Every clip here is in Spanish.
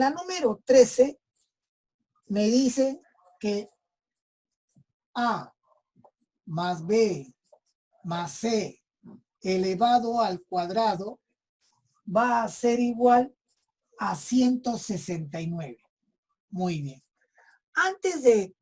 En la número 13 me dice que A más B más C elevado al cuadrado va a ser igual a 169. Muy bien. Antes de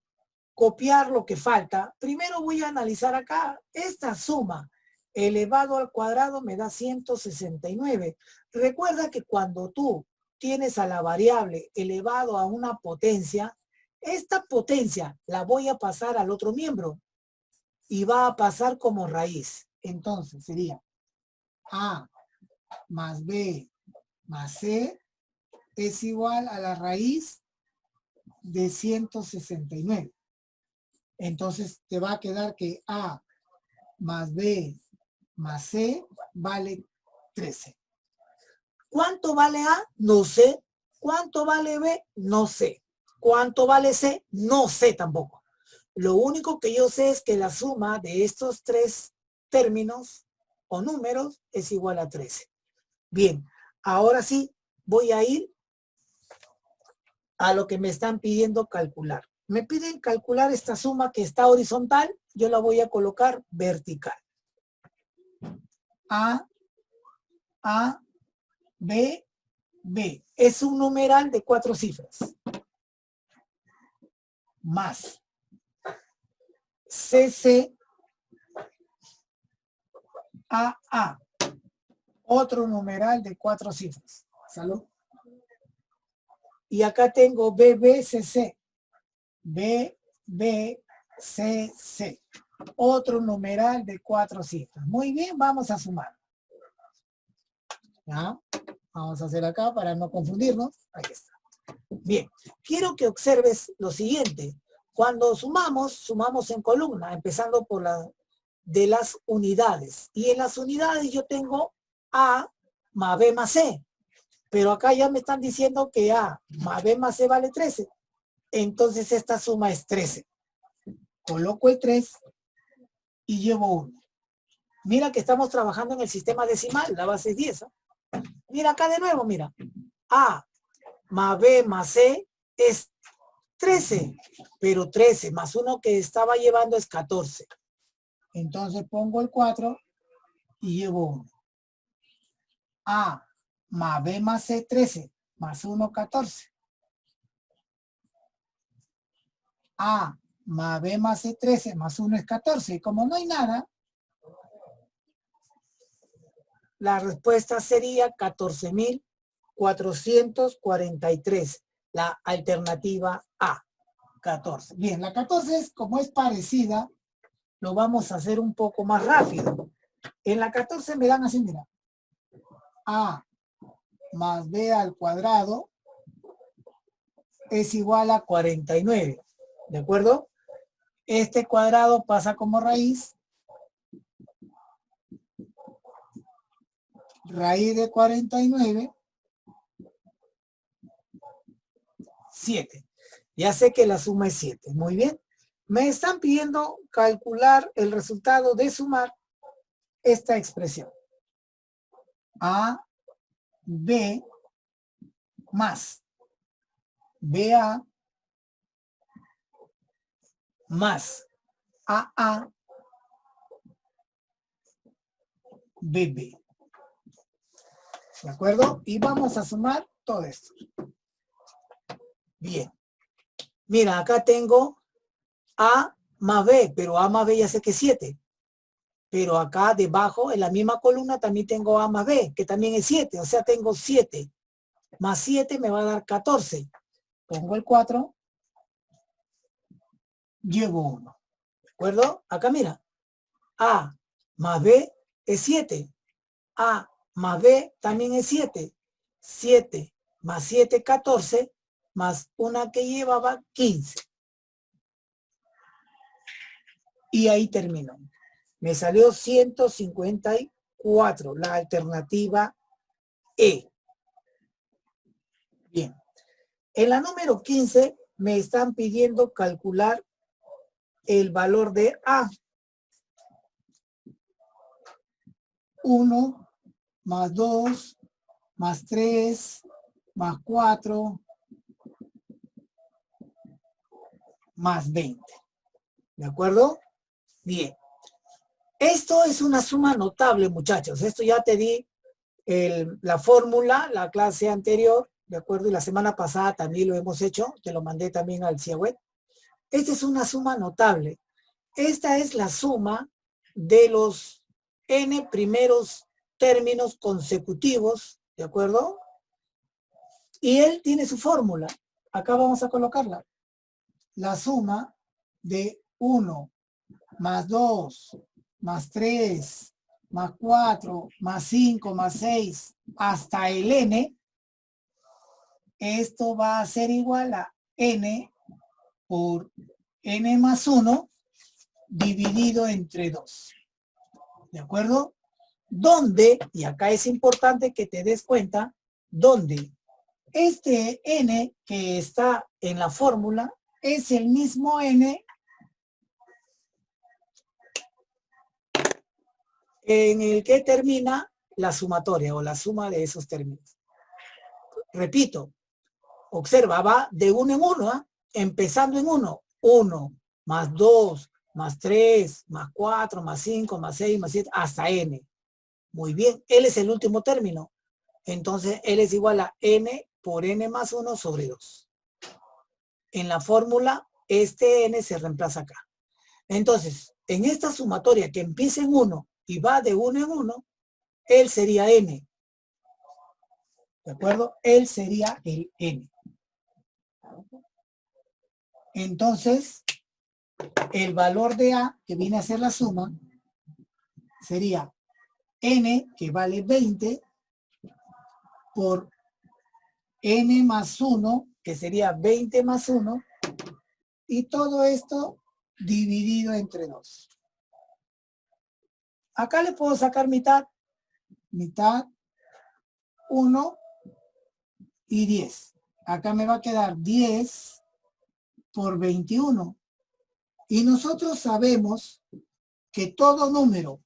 copiar lo que falta, primero voy a analizar acá esta suma elevado al cuadrado me da 169. Recuerda que cuando tú tienes a la variable elevado a una potencia, esta potencia la voy a pasar al otro miembro y va a pasar como raíz. Entonces sería A más B más C es igual a la raíz de 169. Entonces te va a quedar que A más B más C vale 13. ¿Cuánto vale A? No sé. ¿Cuánto vale B? No sé. ¿Cuánto vale C? No sé tampoco. Lo único que yo sé es que la suma de estos tres términos o números es igual a 13. Bien, ahora sí voy a ir a lo que me están pidiendo calcular. Me piden calcular esta suma que está horizontal, yo la voy a colocar vertical. A, B, B. Es un numeral de 4 cifras. Más CC, AA. Otro numeral de 4 cifras. Salud. Y acá tengo BBCC. BBCC. Otro numeral de 4 cifras. Muy bien, vamos a sumar. ¿Ya? Vamos a hacer acá para no confundirnos. Ahí está. Bien, quiero que observes lo siguiente. Cuando sumamos en columna, empezando por la de las unidades. Y en las unidades yo tengo A más B más C. Pero acá ya me están diciendo que A más B más C vale 13. Entonces esta suma es 13. Coloco el 3 y llevo 1. Mira que estamos trabajando en el sistema decimal, la base es 10. Mira acá de nuevo, mira. A más B más C es 13, pero 13 más 1 que estaba llevando es 14. Entonces pongo el 4 y llevo 1. A más B más C, 13, más 1, 14. A más B más C, 13, más 1 es 14. Y como no hay nada, la respuesta sería 14.443. La alternativa A, 14. Bien, la 14 es, como es parecida, lo vamos a hacer un poco más rápido. En la 14 me dan así, mira. A más B al cuadrado es igual a 49. ¿De acuerdo? Este cuadrado pasa como raíz. Raíz de 49. 7. Ya sé que la suma es 7. Muy bien. Me están pidiendo calcular el resultado de sumar esta expresión. A, B, más BA, más AA, BB. ¿De acuerdo? Y vamos a sumar todo esto. Bien. Mira, acá tengo A más B, pero A más B ya sé que es 7. Pero acá debajo, en la misma columna, también tengo A más B, que también es 7. O sea, tengo 7. Más 7 me va a dar 14. Pongo el 4. Llevo 1. ¿De acuerdo? Acá mira. A más B es 7. A más B también es 7. 7 más 7, 14. Más una que llevaba, 15. Y ahí terminó. Me salió 154, la alternativa E. Bien. En la número 15 me están pidiendo calcular el valor de A. 1 más 2 más 3 más 4 más 20. ¿De acuerdo? Bien. Esto es una suma notable, muchachos. Esto ya te di la fórmula, la clase anterior, ¿de acuerdo? Y la semana pasada también lo hemos hecho. Te lo mandé también al CIAWeb. Esta es una suma notable. Esta es la suma de los n primeros términos consecutivos, ¿de acuerdo? Y él tiene su fórmula. Acá vamos a colocarla. La suma de 1 más 2 más 3 más 4 más 5 más 6 hasta el n. Esto va a ser igual a n por n más 1 dividido entre 2. ¿De acuerdo? Donde, y acá es importante que te des cuenta, donde este n que está en la fórmula es el mismo n en el que termina la sumatoria o la suma de esos términos. Repito, observa, va de 1 en 1, ¿eh? Empezando en 1. 1 más 2 más 3 más 4 más 5 más 6 más 7 hasta n. Muy bien, L es el último término. Entonces, L es igual a n por n más 1 sobre 2. En la fórmula, este n se reemplaza acá. Entonces, en esta sumatoria que empieza en 1 y va de 1 en 1, él sería n. ¿De acuerdo? Él sería el n. Entonces, el valor de A, que viene a ser la suma, sería n, que vale 20, por n más 1, que sería 20 más 1, y todo esto dividido entre 2. Acá le puedo sacar mitad, 1 y 10. Acá me va a quedar 10 por 21. Y nosotros sabemos que todo número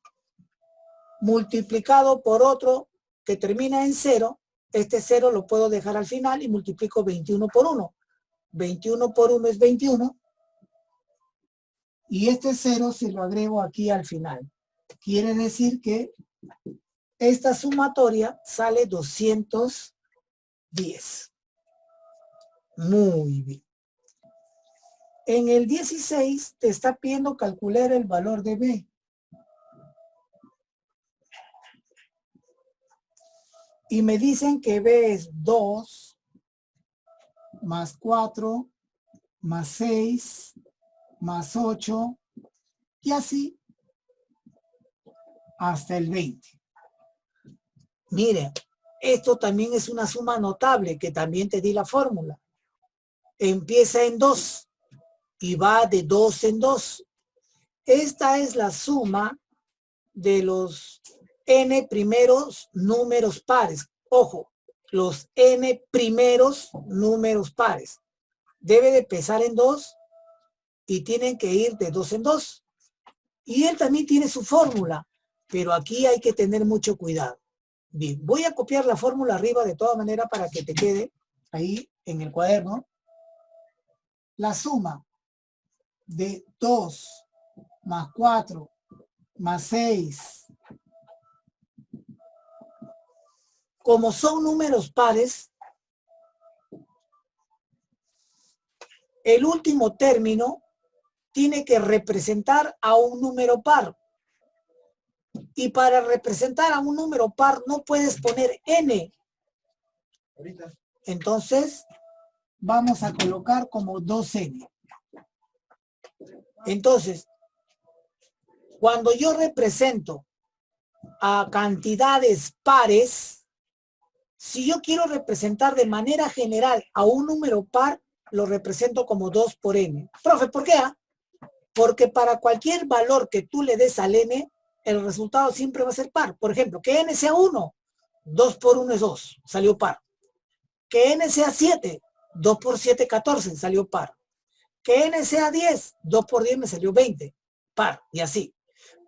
multiplicado por otro que termina en 0, este 0 lo puedo dejar al final y multiplico 21 por 1. 21 por 1 es 21. Y este 0 se lo agrego aquí al final. Quiere decir que esta sumatoria sale 210. Muy bien. En el 16 te está pidiendo calcular el valor de B. Y me dicen que B es 2 más 4 más 6 más 8 y así hasta el 20. Miren, esto también es una suma notable que también te di la fórmula. Empieza en 2 y va de 2 en 2. Esta es la suma de los n primeros números pares. Ojo, los n primeros números pares. Debe de pesar en 2 y tienen que ir de 2 en 2. Y él también tiene su fórmula, pero aquí hay que tener mucho cuidado. Bien, voy a copiar la fórmula arriba de toda manera para que te quede ahí en el cuaderno. La suma de 2 más 4 más 6, como son números pares, el último término tiene que representar a un número par. Y para representar a un número par no puedes poner n. Entonces, vamos a colocar como 2n. Entonces, cuando yo represento a cantidades pares, si yo quiero representar de manera general a un número par, lo represento como 2 por n. Profe, ¿por qué? Porque para cualquier valor que tú le des al n, el resultado siempre va a ser par. Por ejemplo, que n sea 1, 2 por 1 es 2, salió par. Que n sea 7, 2 por 7, 14, salió par. Que n sea 10, 2 por 10 me salió 20, par, y así.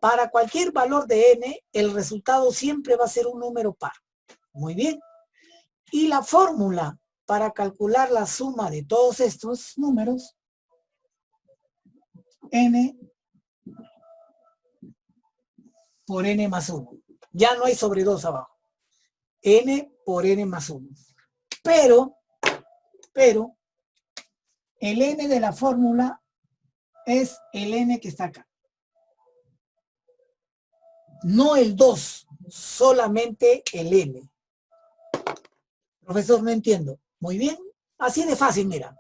Para cualquier valor de n, el resultado siempre va a ser un número par. Muy bien. Y la fórmula para calcular la suma de todos estos números n por n más 1. Ya no hay sobre 2 abajo. N por n más 1. Pero, el n de la fórmula es el n que está acá. No el 2, solamente el n. Profesor, no entiendo. Muy bien, así de fácil, mira.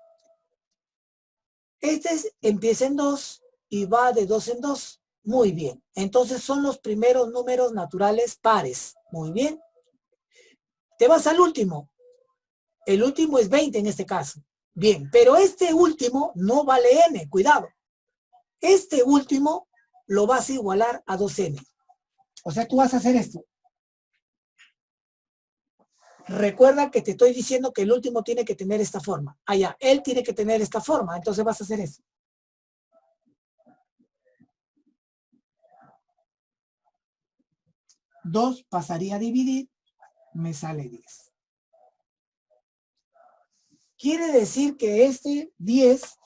Empieza en 2 y va de 2 en 2. Muy bien. Entonces son los primeros números naturales pares. Muy bien. Te vas al último. El último es 20 en este caso. Bien, pero este último no vale n, cuidado. Este último lo vas a igualar a 2n. O sea, tú vas a hacer esto. Recuerda que te estoy diciendo que el último tiene que tener esta forma. Ah, ya, él tiene que tener esta forma, entonces vas a hacer eso. 2 pasaría a dividir, me sale 10. Quiere decir que este 10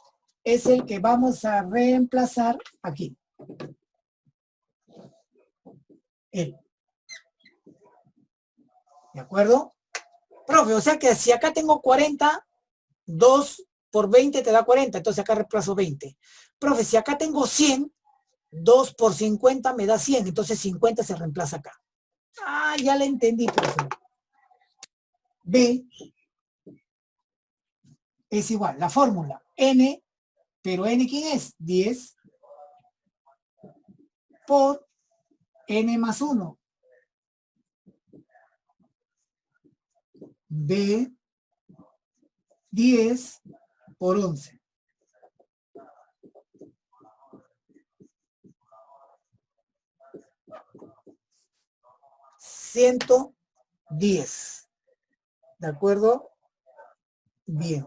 es el que vamos a reemplazar aquí. Él. ¿De acuerdo? Profe, o sea que si acá tengo 40, 2 por 20 te da 40, entonces acá reemplazo 20. Profe, si acá tengo 100, 2 por 50 me da 100, entonces 50 se reemplaza acá. Ah, ya la entendí, profe. B es igual, la fórmula, n, pero n ¿quién es? 10 por n más 1. B, 10 por 11. $110. ¿De acuerdo? Bien.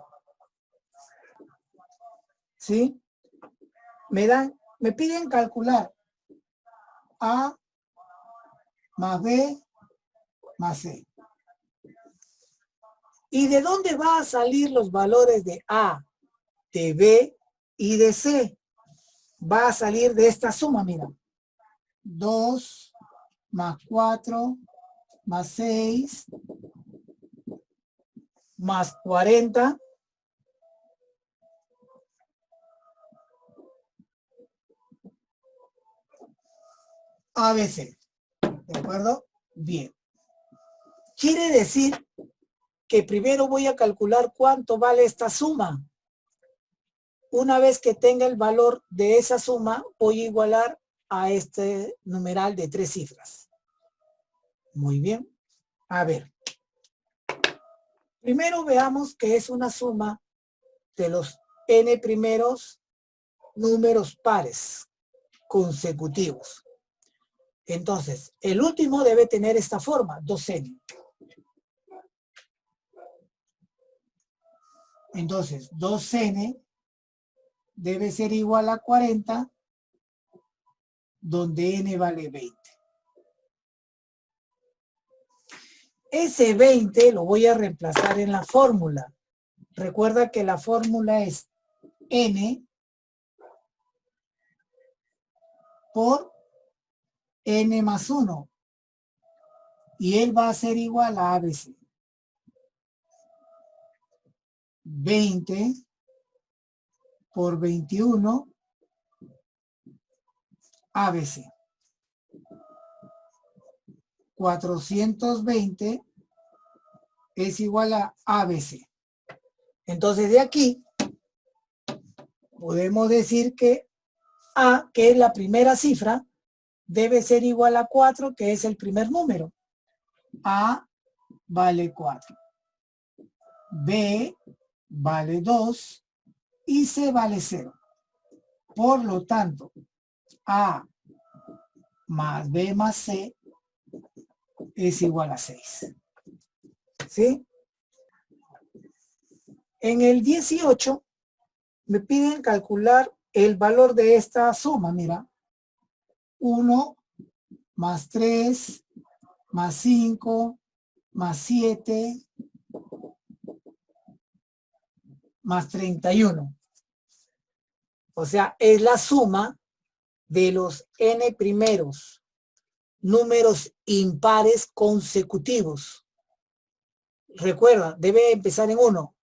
¿Sí? Me piden calcular A más B más C. ¿Y de dónde van a salir los valores de A, de B y de C? Va a salir de esta suma, mira. 2 más 4 más 6 más 40 ABC. ¿De acuerdo? Bien. Quiere decir que primero voy a calcular cuánto vale esta suma. Una vez que tenga el valor de esa suma, voy a igualar a este numeral de 3 cifras. Muy bien. A ver. Primero veamos que es una suma de los n primeros números pares consecutivos. Entonces, el último debe tener esta forma, 2n. Entonces, 2n debe ser igual a 40, donde n vale 20. Ese 20 lo voy a reemplazar en la fórmula. Recuerda que la fórmula es n por n más 1. Y él va a ser igual a ABC. 20 por 21 ABC. 420 es igual a ABC. Entonces de aquí podemos decir que A, que es la primera cifra, debe ser igual a 4, que es el primer número. A vale 4. B vale 2 y C vale 0. Por lo tanto, A más B más C es igual a 6. ¿Sí? En el 18 me piden calcular el valor de esta suma, mira. 1 más 3 más 5 más 7 más 31. O sea, es la suma de los n primeros números impares consecutivos. Recuerda, debe empezar en 1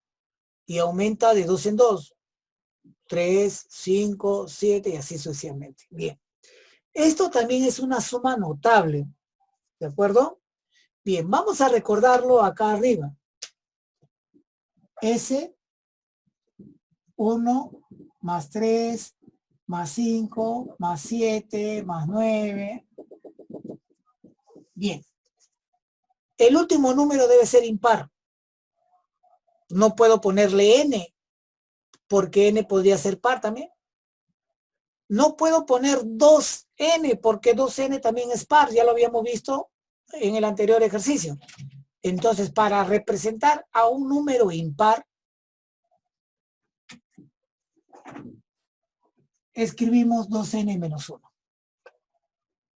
y aumenta de 2 en 2. 3, 5, 7 y así sucesivamente. Bien. Esto también es una suma notable. ¿De acuerdo? Bien, vamos a recordarlo acá arriba. S, 1, más 3, más 5, más 7, más 9. Bien. El último número debe ser impar. No puedo ponerle n, porque n podría ser par también. No puedo poner 2n, porque 2n también es par. Ya lo habíamos visto en el anterior ejercicio. Entonces, para representar a un número impar, escribimos 2n menos 1.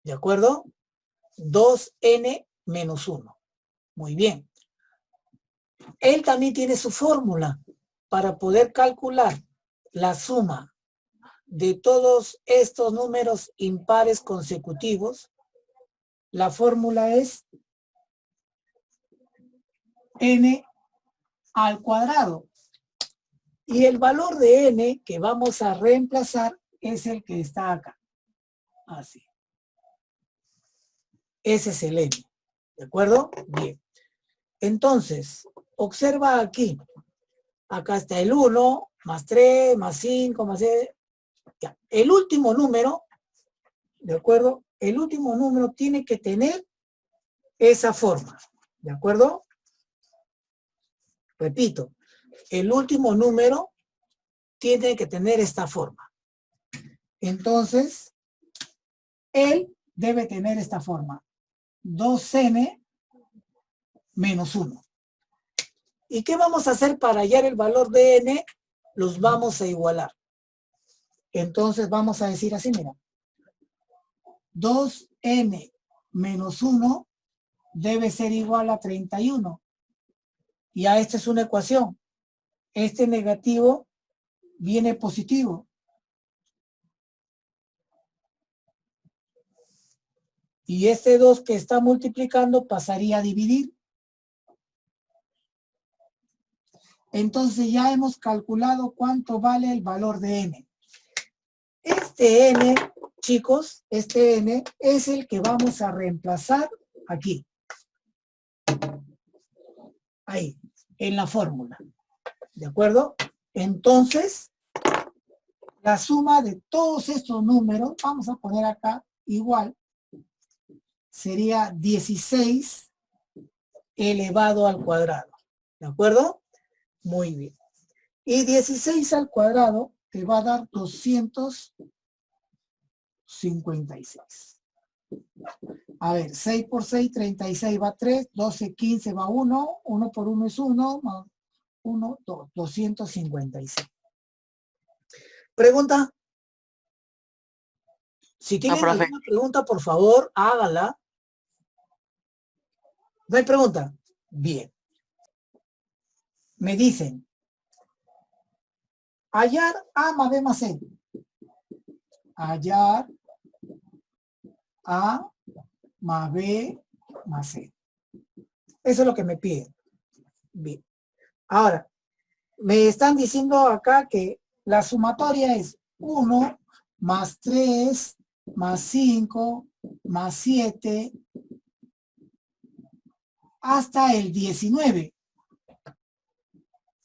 ¿De acuerdo? 2n menos 1. Muy bien. Él también tiene su fórmula para poder calcular la suma de todos estos números impares consecutivos. La fórmula es n al cuadrado. Y el valor de n que vamos a reemplazar es el que está acá. Así. Ese es el n. ¿De acuerdo? Bien. Entonces, observa aquí. Acá está el 1, más 3, más 5, más 6. Ya. El último número, ¿de acuerdo? El último número tiene que tener esa forma. ¿De acuerdo? Repito, el último número tiene que tener esta forma. Entonces, él debe tener esta forma. 2n menos 1. ¿Y qué vamos a hacer para hallar el valor de n? Los vamos a igualar. Entonces vamos a decir así, mira. 2n menos 1 debe ser igual a 31. Ya esta es una ecuación. Este negativo viene positivo. Y este 2 que está multiplicando pasaría a dividir. Entonces ya hemos calculado cuánto vale el valor de n. Este n, chicos, este n es el que vamos a reemplazar aquí. Ahí, en la fórmula. ¿De acuerdo? Entonces, la suma de todos estos números, vamos a poner acá igual, sería 16 elevado al cuadrado. ¿De acuerdo? Muy bien. Y 16 al cuadrado te va a dar 256. A ver, 6 por 6, 36 va 3, 12, 15 va 1, 1 por 1 es 1, más 1, 2, 256. ¿Pregunta? Si tienen alguna pregunta, por favor, hágala. ¿No hay pregunta? Bien. Me dicen, hallar A más B más C. Hallar A más B más C. Eso es lo que me piden. Bien. Ahora, me están diciendo acá que la sumatoria es 1 más 3 más 5 más 7 hasta el 19.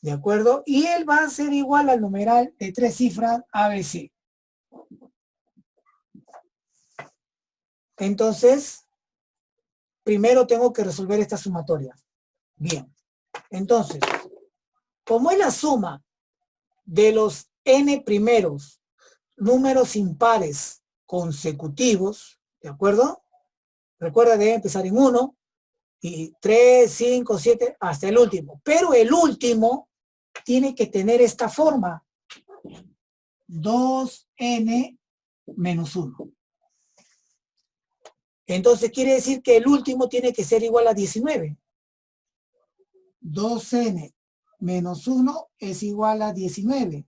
¿De acuerdo? Y él va a ser igual al numeral de 3 cifras ABC. Entonces, primero tengo que resolver esta sumatoria. Bien. Entonces, como es la suma de los n primeros números impares consecutivos, ¿de acuerdo? Recuerda, debe empezar en 1 y 3, 5, 7, hasta el último. Pero el último tiene que tener esta forma. 2n menos 1. Entonces quiere decir que el último tiene que ser igual a 19. 2n menos 1 es igual a 19.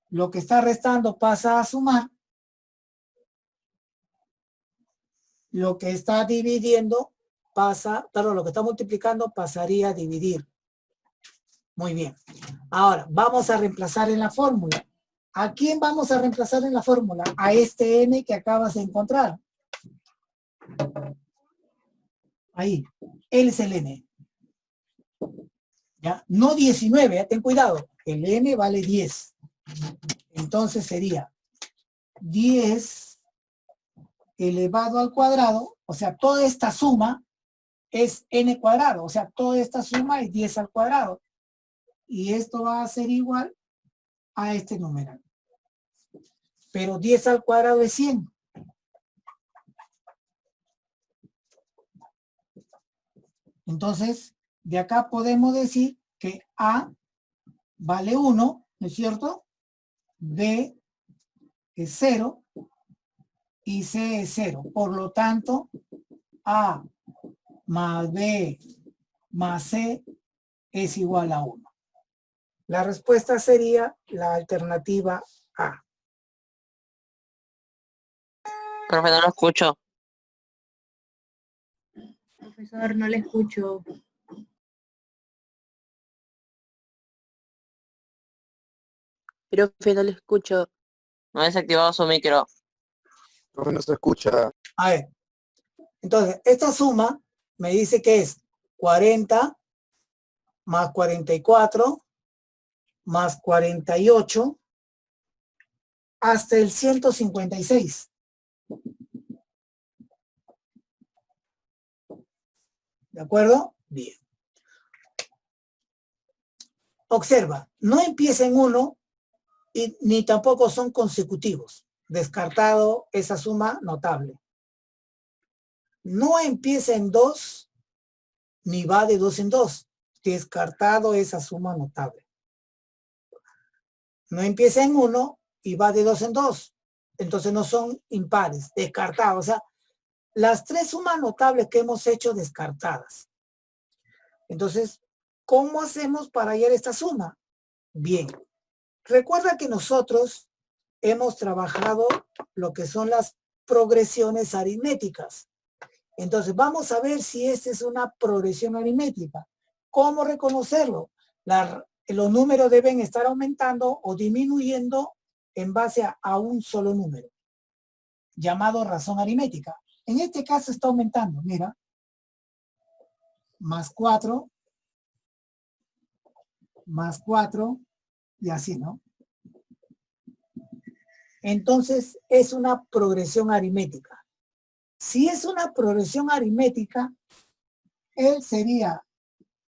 Lo que está restando pasa a sumar. Lo que está dividiendo pasa, perdón, lo que está multiplicando pasaría a dividir. Muy bien. Ahora, vamos a reemplazar en la fórmula. ¿A quién vamos a reemplazar en la fórmula? A este n que acabas de encontrar. Ahí. Él es el n. ¿Ya? No 19, ten cuidado. El n vale 10. Entonces sería 10 elevado al cuadrado, o sea, toda esta suma es n cuadrado, o sea, toda esta suma es 10 al cuadrado. Y esto va a ser igual a este numeral. Pero 10 al cuadrado es 100. Entonces, de acá podemos decir que A vale 1, ¿no es cierto? B es 0 y C es 0. Por lo tanto, A más B más C es igual a 1. La respuesta sería la alternativa A. Profe, no lo escucho. Profesor, no le escucho. Profe, no lo escucho. No ha desactivado su micro. Profe, no se escucha. A ver, entonces, esta suma me dice que es 40 más 44 más 48 hasta el 156. ¿De acuerdo? Bien. Observa, no empieza en 1 y ni tampoco son consecutivos. Descartado esa suma notable. No empieza en 2 ni va de 2 en 2. Descartado esa suma notable. No empieza en 1 y va de 2 en 2. Entonces no son impares, descartados. O sea, las tres sumas notables que hemos hecho descartadas. Entonces, ¿cómo hacemos para hallar esta suma? Bien, recuerda que nosotros hemos trabajado lo que son las progresiones aritméticas. Entonces, vamos a ver si esta es una progresión aritmética. ¿Cómo reconocerlo? Los números deben estar aumentando o disminuyendo en base a un solo número, llamado razón aritmética. En este caso está aumentando, mira. Más 4, más 4, y así, ¿no? Entonces, es una progresión aritmética. Si es una progresión aritmética, él sería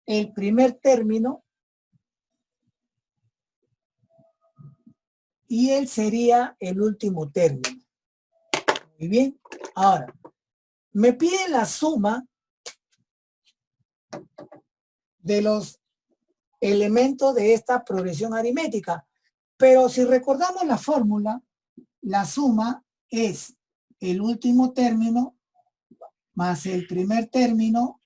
el primer término y él sería el último término. Muy bien. Ahora, me pide la suma de los elementos de esta progresión aritmética. Pero si recordamos la fórmula, la suma es el último término más el primer término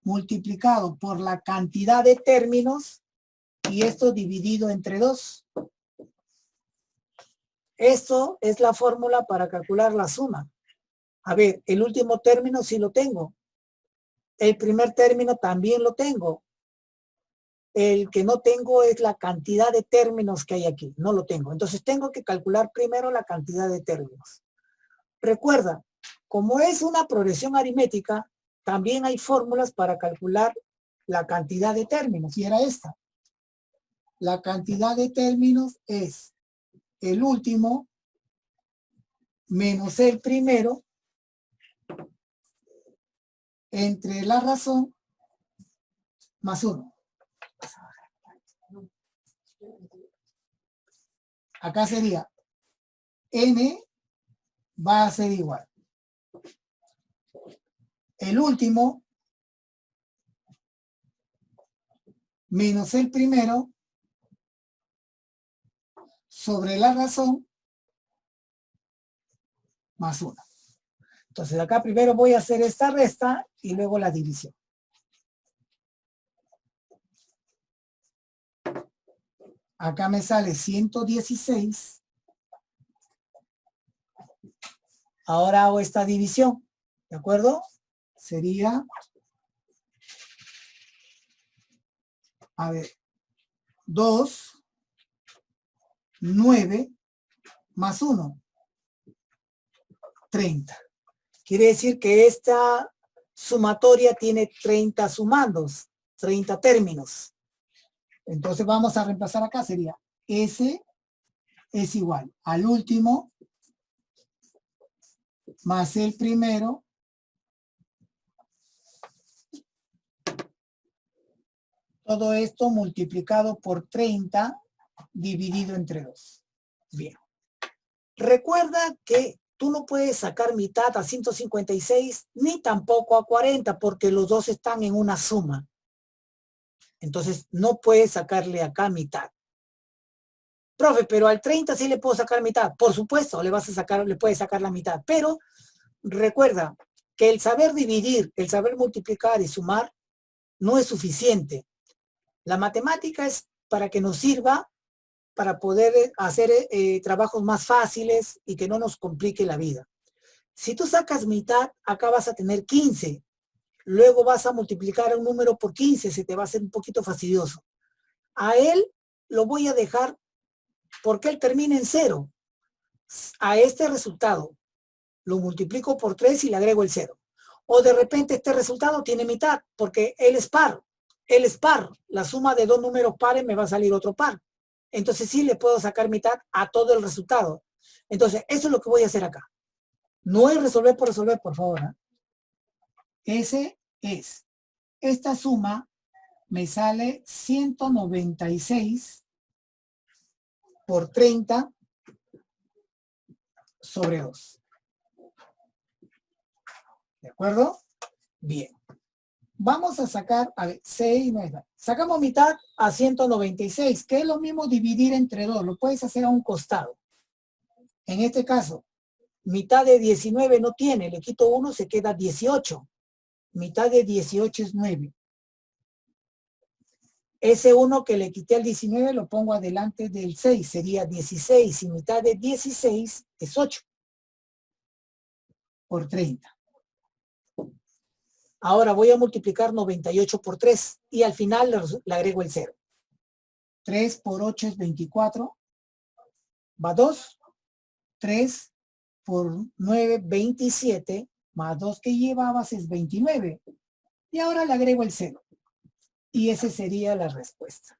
multiplicado por la cantidad de términos y esto dividido entre 2. Esto es la fórmula para calcular la suma. A ver, el último término sí lo tengo. El primer término también lo tengo. El que no tengo es la cantidad de términos que hay aquí. No lo tengo. Entonces tengo que calcular primero la cantidad de términos. Recuerda, como es una progresión aritmética, también hay fórmulas para calcular la cantidad de términos. Y era esta. La cantidad de términos es el último menos el primero entre la razón más 1. Acá sería n va a ser igual. El último menos el primero sobre la razón más 1. Entonces acá primero voy a hacer esta resta y luego la división. Acá me sale 116. Ahora hago esta división, ¿de acuerdo? Sería, a ver, 2, 9, más 1, 30. Quiere decir que esta sumatoria tiene 30 sumandos, 30 términos. Entonces vamos a reemplazar acá, sería S es igual al último más el primero todo esto multiplicado por 30 dividido entre 2. Bien. Recuerda que tú no puedes sacar mitad a 156 ni tampoco a 40 porque los dos están en una suma. Entonces no puedes sacarle acá mitad. Profe, pero al 30 sí le puedo sacar mitad. Por supuesto, le puedes sacar la mitad. Pero recuerda que el saber dividir, el saber multiplicar y sumar no es suficiente. La matemática es para que nos sirva para poder hacer trabajos más fáciles y que no nos complique la vida. Si tú sacas mitad, acá vas a tener 15. Luego vas a multiplicar un número por 15, se te va a hacer un poquito fastidioso. A él lo voy a dejar porque él termina en 0. A este resultado lo multiplico por 3 y le agrego el 0. O de repente este resultado tiene mitad porque él es par. Él es par. La suma de dos números pares me va a salir otro par. Entonces sí le puedo sacar mitad a todo el resultado. Entonces eso es lo que voy a hacer acá. No es resolver, por favor. ¿eh? Ese es. Esta suma me sale 196 por 30 sobre 2. ¿De acuerdo? Bien. Vamos a sacar, a ver, 6, no está. Sacamos mitad a 196, que es lo mismo dividir entre 2. Lo puedes hacer a un costado. En este caso, mitad de 19 no tiene, le quito 1, se queda 18. Mitad de 18 es 9. Ese 1 que le quité al 19 lo pongo adelante del 6, sería 16. Y mitad de 16 es 8. Por 30. Ahora voy a multiplicar 98 por 3 y al final le agrego el 0. 3 por 8 es 24. Va 2. 3 por 9, 27. Más 2 que llevabas es 29. Y ahora le agrego el 0. Y esa sería la respuesta.